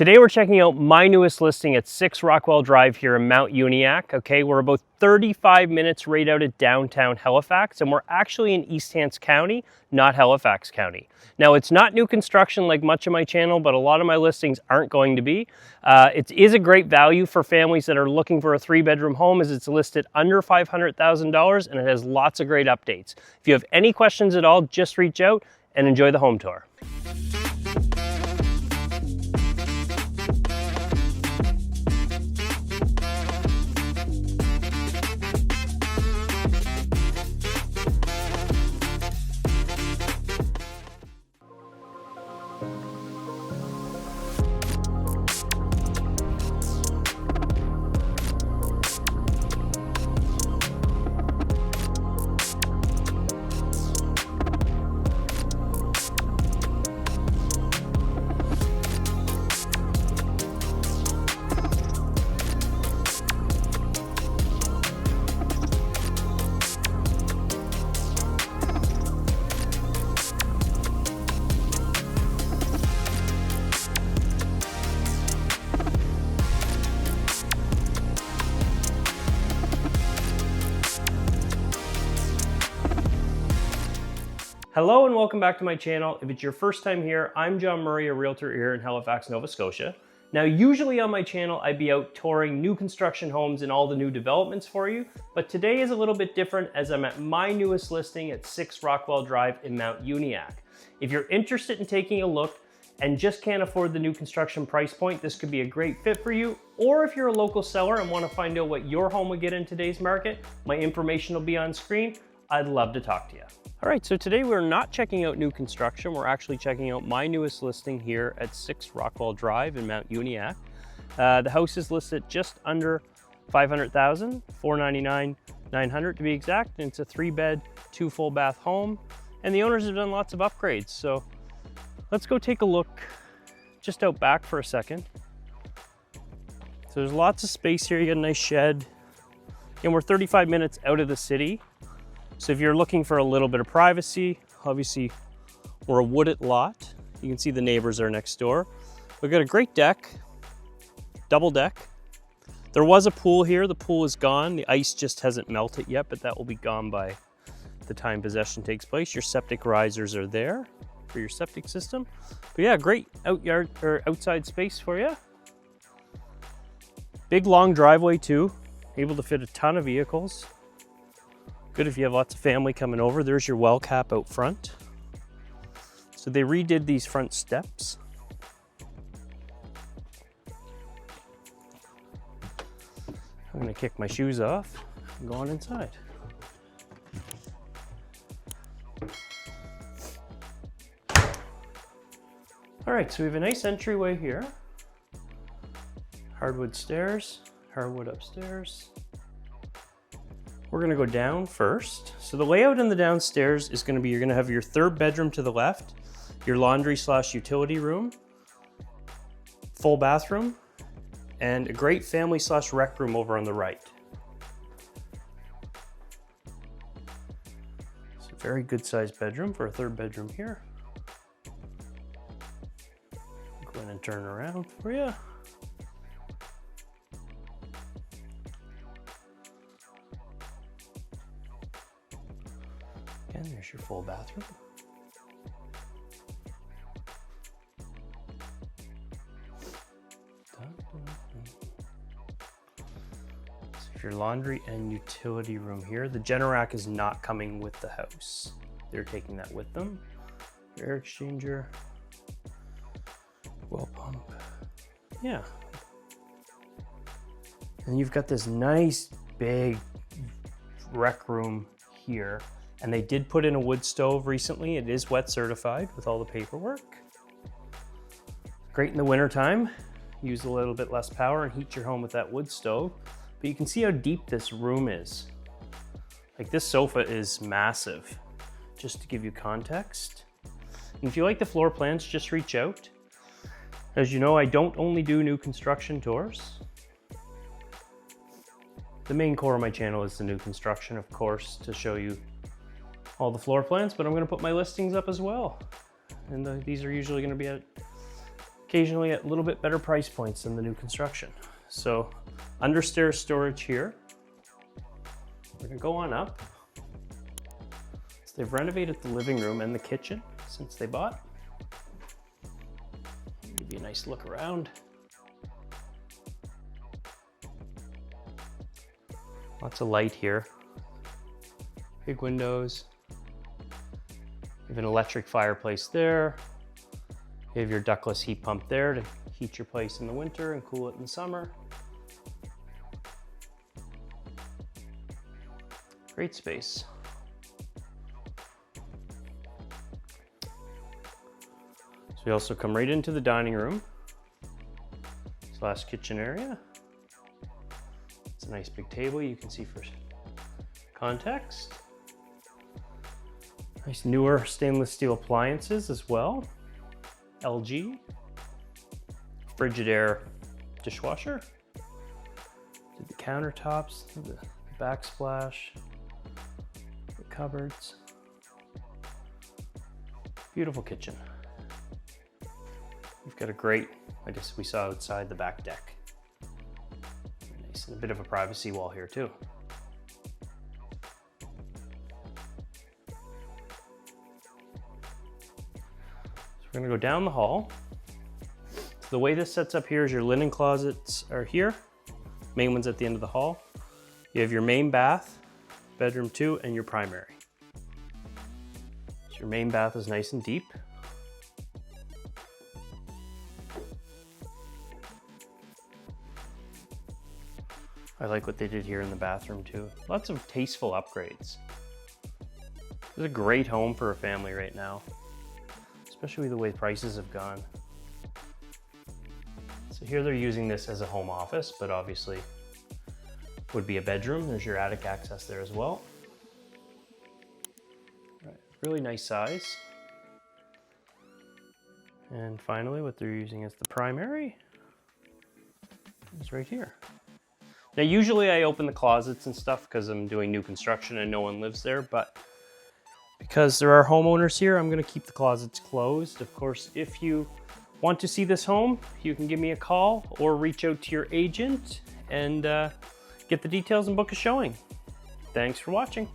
Today we're checking out my newest listing at 6 Rockwell Drive here in Mount Uniacke. Okay, we're about 35 minutes right out of downtown Halifax, and we're actually in East Hants County, not Halifax County. Now, it's not new construction like much of my channel, but a lot of my listings aren't going to be. It is a great value for families that are looking for a 3-bedroom home, as it's listed under $500,000, and it has lots of great updates. If you have any questions at all, just reach out and enjoy the home tour. Hello and welcome back to my channel. If it's your first time here, I'm John Murray, a realtor here in Halifax, Nova Scotia. Now, usually on my channel, I'd be out touring new construction homes and all the new developments for you, but today is a little bit different as I'm at my newest listing at 6 Rockwell Drive in Mount Uniacke. If you're interested in taking a look and just can't afford the new construction price point, this could be a great fit for you. Or if you're a local seller and want to find out what your home would get in today's market, my information will be on screen. I'd love to talk to you. All right, so today we're not checking out new construction. We're actually checking out my newest listing here at 6 Rockwell Drive in Mount Uniacke. The house is listed just under $500,000, $499,900 to be exact. And it's a 3-bed, 2 full bath home. And the owners have done lots of upgrades. So let's go take a look just out back for a second. So there's lots of space here. You got a nice shed. And we're 35 minutes out of the city. So if you're looking for a little bit of privacy, obviously we're a wooded lot. You can see the neighbors are next door. We've got a great deck, double deck. There was a pool here. The pool is gone. The ice just hasn't melted yet, but that will be gone by the time possession takes place. Your septic risers are there for your septic system. But yeah, great outside space for you. Big long driveway too, able to fit a ton of vehicles. Good if you have lots of family coming over. There's your well cap out front. So they redid these front steps. I'm gonna kick my shoes off and go on inside. All right, so we have a nice entryway here. Hardwood stairs, hardwood upstairs. We're gonna go down first. So the layout in the downstairs is gonna be, you're gonna have your 3rd bedroom to the left, your laundry / utility room, full bathroom, and a great family / rec room over on the right. It's a very good sized bedroom for a 3rd bedroom here. Go ahead and turn around for you. And there's your full bathroom. So your laundry and utility room here. The Generac is not coming with the house. They're taking that with them. Your air exchanger, well pump. Yeah. And you've got this nice big rec room here. And they did put in a wood stove recently. It is wet certified with all the paperwork. Great in the winter time. Use a little bit less power and heat your home with that wood stove. But you can see how deep this room is. Like, this sofa is massive, just to give you context. And if you like the floor plans, just reach out. As you know, I don't only do new construction tours. The main core of my channel is the new construction, of course, to show you all the floor plans, but I'm going to put my listings up as well. And these are usually going to be at occasionally at a little bit better price points than the new construction. So understairs storage here. We're gonna go on up. So they've renovated the living room and the kitchen since they bought. Give you a nice look around. Lots of light here. Big windows. You have an electric fireplace there. You have your ductless heat pump there to heat your place in the winter and cool it in the summer. Great space. So we also come right into the dining room / kitchen area. It's a nice big table you can see for context. Nice newer stainless steel appliances as well. LG. Frigidaire dishwasher. Did the countertops, the backsplash, the cupboards. Beautiful kitchen. We've got a great, I guess we saw outside the back deck. Nice, and a bit of a privacy wall here too. So we're gonna go down the hall. So the way this sets up here is your linen closets are here. Main one's at the end of the hall. You have your main bath, bedroom 2, and your primary. So your main bath is nice and deep. I like what they did here in the bathroom too. Lots of tasteful upgrades. This is a great home for a family right now, especially the way prices have gone. So here they're using this as a home office, but obviously would be a bedroom. There's your attic access there as well. Right, really nice size. And finally, what they're using as the primary is right here. Now, usually I open the closets and stuff because I'm doing new construction and no one lives there, but because there are homeowners here, I'm gonna keep the closets closed. Of course, if you want to see this home, you can give me a call or reach out to your agent and get the details and book a showing. Thanks for watching.